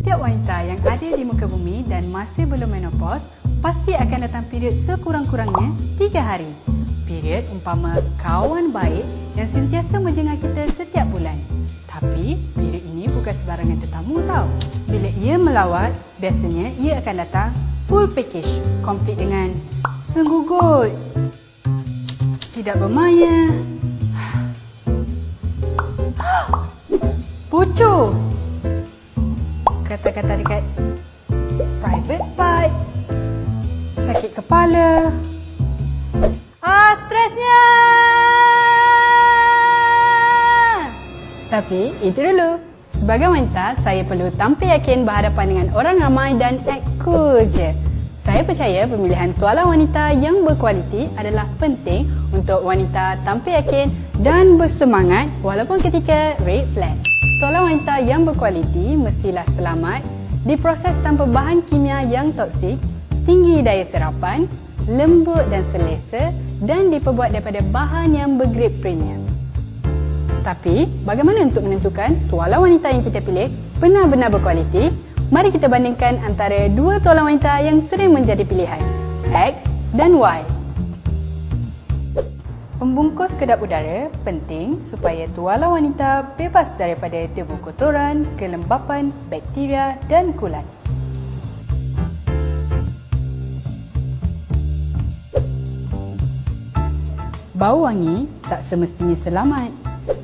Setiap wanita yang ada di muka bumi dan masih belum menopause pasti akan datang period sekurang-kurangnya 3 hari. Period umpama kawan baik yang sentiasa menjengah kita setiap bulan. Tapi period ini bukan sebarangan tetamu tau. Bila ia melawat, biasanya ia akan datang full package, komplit dengan sungguh good, tidak bermaya, bocor, kata-kata dekat private part, sakit kepala, stresnya. Tapi itu dulu. Sebagai wanita, saya perlu tampil yakin berhadapan dengan orang ramai dan act cool je. Saya percaya pemilihan tuala wanita yang berkualiti adalah penting untuk wanita tampil yakin dan bersemangat walaupun ketika red flag. Tuala wanita yang berkualiti mestilah selamat, diproses tanpa bahan kimia yang toksik, tinggi daya serapan, lembut dan selesa dan diperbuat daripada bahan yang bergrade premium. Tapi, bagaimana untuk menentukan tuala wanita yang kita pilih benar-benar berkualiti? Mari kita bandingkan antara dua tuala wanita yang sering menjadi pilihan, X dan Y. Pembungkus kedap udara penting supaya tuala wanita bebas daripada debu kotoran, kelembapan, bakteria dan kulat. Bau wangi tak semestinya selamat.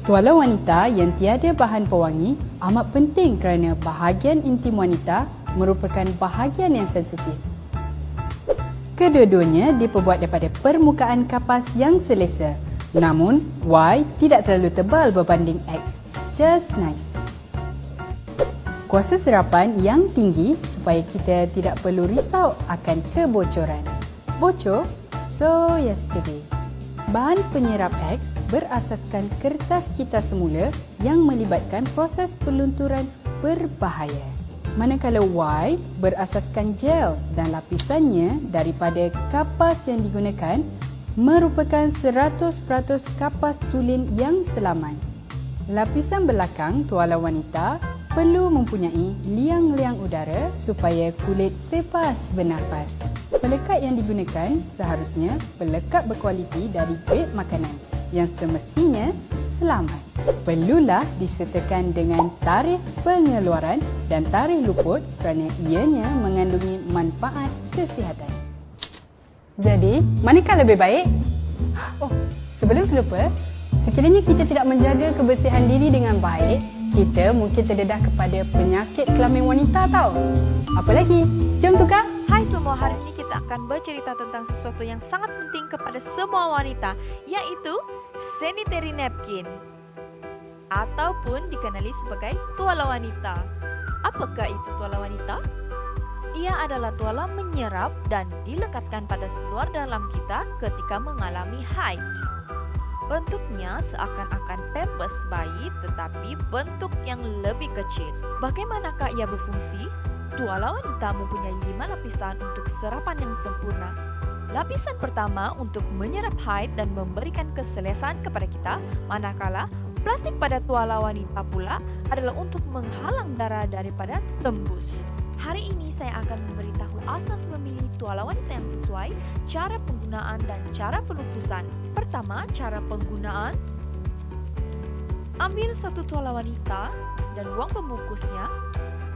Tuala wanita yang tiada bahan pewangi amat penting kerana bahagian intim wanita merupakan bahagian yang sensitif. Kedua-duanya diperbuat daripada permukaan kapas yang selesa. Namun, Y tidak terlalu tebal berbanding X. Just nice. Kuasa serapan yang tinggi supaya kita tidak perlu risau akan kebocoran. Bocor? So yesterday. Bahan penyerap X berasaskan kertas kita semula yang melibatkan proses pelunturan berbahaya. Manakala Y berasaskan gel dan lapisannya daripada kapas yang digunakan merupakan 100% kapas tulen yang selamat. Lapisan belakang tuala wanita perlu mempunyai liang-liang udara supaya kulit bebas bernafas. Pelekat yang digunakan seharusnya pelekat berkualiti dari grade makanan yang semestinya selamat. Perlulah disertakan dengan tarikh pengeluaran dan tarikh luput kerana ianya mengandungi manfaat kesihatan. Jadi, manakah lebih baik? Sebelum terlupa, sekiranya kita tidak menjaga kebersihan diri dengan baik, kita mungkin terdedah kepada penyakit kelamin wanita tau. Apa lagi? Jom tukar! Hai semua, hari ini kita akan bercerita tentang sesuatu yang sangat penting kepada semua wanita, yaitu sanitary napkin ataupun dikenali sebagai tuala wanita. Apakah itu tuala wanita? Ia adalah tuala menyerap dan dilekatkan pada seluar dalam kita ketika mengalami haid. Bentuknya seakan-akan pampers bayi tetapi bentuk yang lebih kecil. Bagaimanakah ia berfungsi? Tuala wanita mempunyai 5 lapisan untuk serapan yang sempurna. Lapisan pertama untuk menyerap haid dan memberikan keselesaan kepada kita, manakala plastik pada tuala wanita pula adalah untuk menghalang darah daripada tembus. Hari ini saya akan memberitahu asas memilih tuala wanita yang sesuai, cara penggunaan dan cara pelupusan. Pertama, cara penggunaan. Ambil satu tuala wanita dan buang pembungkusnya.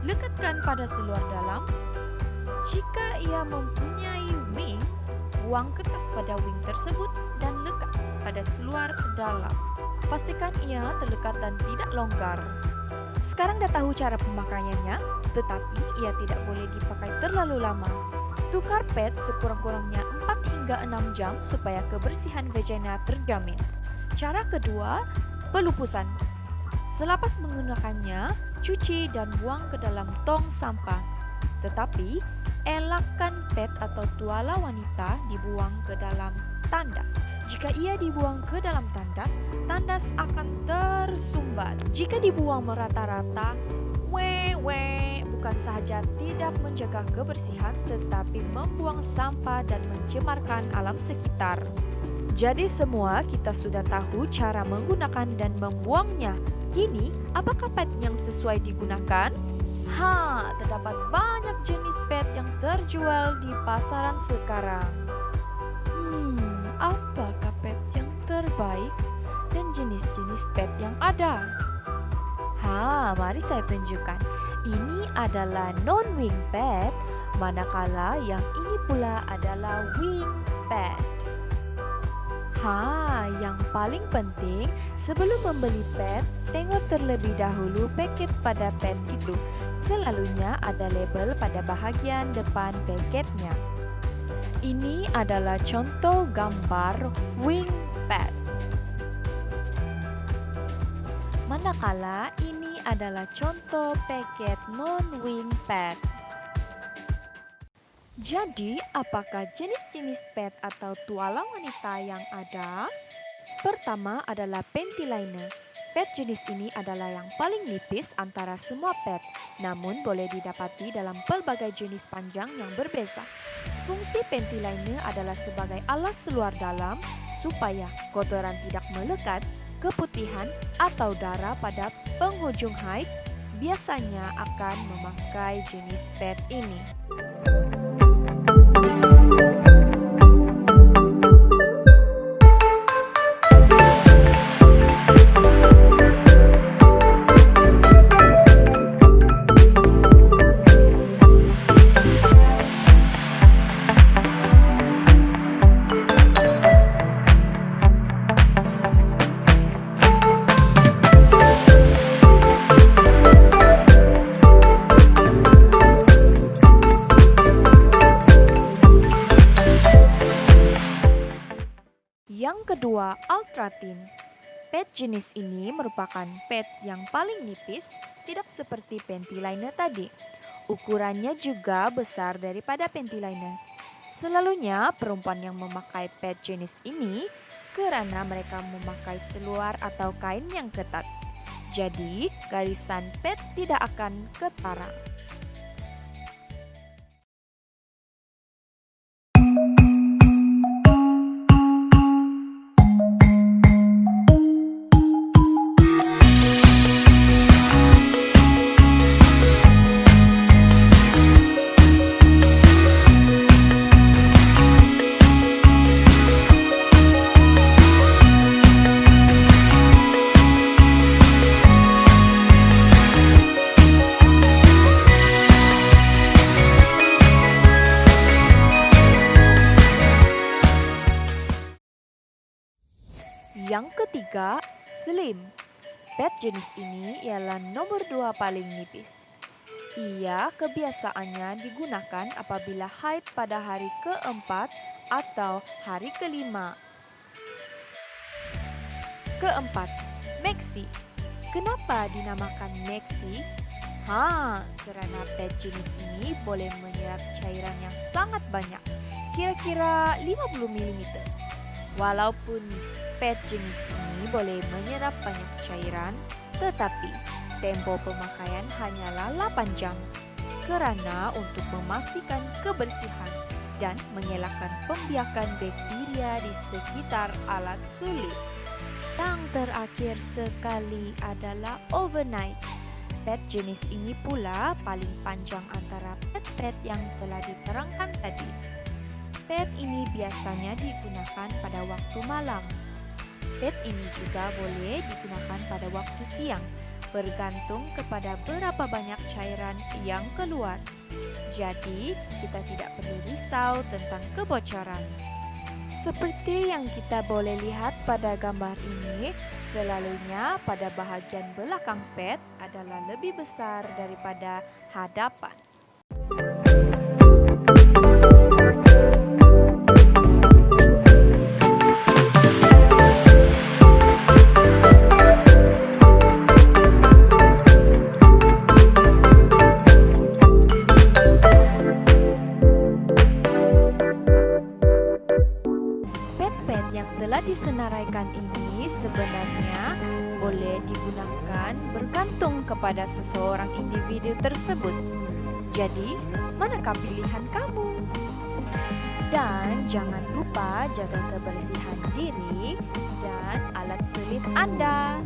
Lekatkan pada seluar dalam. Jika ia mempunyai wing, buang kertas pada wing tersebut dan lekat pada seluar dalam. Pastikan ia terlekat dan tidak longgar. Sekarang dah tahu cara pemakaiannya, tetapi ia tidak boleh dipakai terlalu lama. Tukar pad sekurang-kurangnya 4 hingga 6 jam supaya kebersihan vagina terjamin. Cara kedua, pelupusan. Selepas menggunakannya, cuci dan buang ke dalam tong sampah. Tetapi, elakkan pad atau tuala wanita dibuang ke dalam tandas. Jika ia dibuang ke dalam tandas, tandas akan tersumbat. Jika dibuang merata-rata, bukan sahaja tidak menjaga kebersihan, tetapi membuang sampah dan mencemarkan alam sekitar. Jadi semua kita sudah tahu cara menggunakan dan membuangnya. Kini, apakah pad yang sesuai digunakan? Terdapat banyak jenis pet yang terjual di pasaran sekarang. Apakah pet yang terbaik dan jenis-jenis pet yang ada? Mari saya tunjukkan. Ini adalah non-wing pet, manakala yang ini pula adalah wing pet. Yang paling penting, sebelum membeli pet, tengok terlebih dahulu paket pada pet itu. Selalunya ada label pada bahagian depan paketnya. Ini adalah contoh gambar wing pet. Manakala ini adalah contoh paket non-wing pet. Jadi, apakah jenis-jenis pet atau tualang wanita yang ada? Pertama adalah panty liner. Pet jenis ini adalah yang paling nipis antara semua pet, namun boleh didapati dalam pelbagai jenis panjang yang berbeza. Fungsi panty liner adalah sebagai alas luar dalam supaya kotoran tidak melekat, keputihan atau darah pada penghujung haid biasanya akan memakai jenis pet ini. Yang kedua, ultra thin. Pet jenis ini merupakan pet yang paling nipis, tidak seperti panty liner tadi. Ukurannya juga besar daripada panty liner. Selalunya perempuan yang memakai pet jenis ini karena mereka memakai seluar atau kain yang ketat. Jadi, garisan pet tidak akan ketara. Yang ketiga, slim. Pet jenis ini ialah nomor 2 paling nipis. Ia kebiasaannya digunakan apabila haid pada hari keempat atau hari kelima. Keempat, maxi. Kenapa dinamakan maxi? Karena pet jenis ini boleh menyerap cairan yang sangat banyak, kira-kira 50 ml. Walaupun pet jenis ini boleh menyerap banyak cairan, tetapi tempo pemakaian hanyalah 8 jam. Karena untuk memastikan kebersihan dan mengelakkan pembiakan bakteria di sekitar alat sulit. Yang terakhir sekali adalah overnight. Pet jenis ini pula paling panjang antara pet-pet yang telah diterangkan tadi. Pet ini biasanya digunakan pada waktu malam. Pet ini juga boleh digunakan pada waktu siang, bergantung kepada berapa banyak cairan yang keluar. Jadi, kita tidak perlu risau tentang kebocoran. Seperti yang kita boleh lihat pada gambar ini, selalunya pada bahagian belakang pet adalah lebih besar daripada hadapan. Disenaraikan ini sebenarnya boleh digunakan bergantung kepada seseorang individu tersebut. Jadi, manakah pilihan kamu? Dan jangan lupa jaga kebersihan diri dan alat sulit Anda.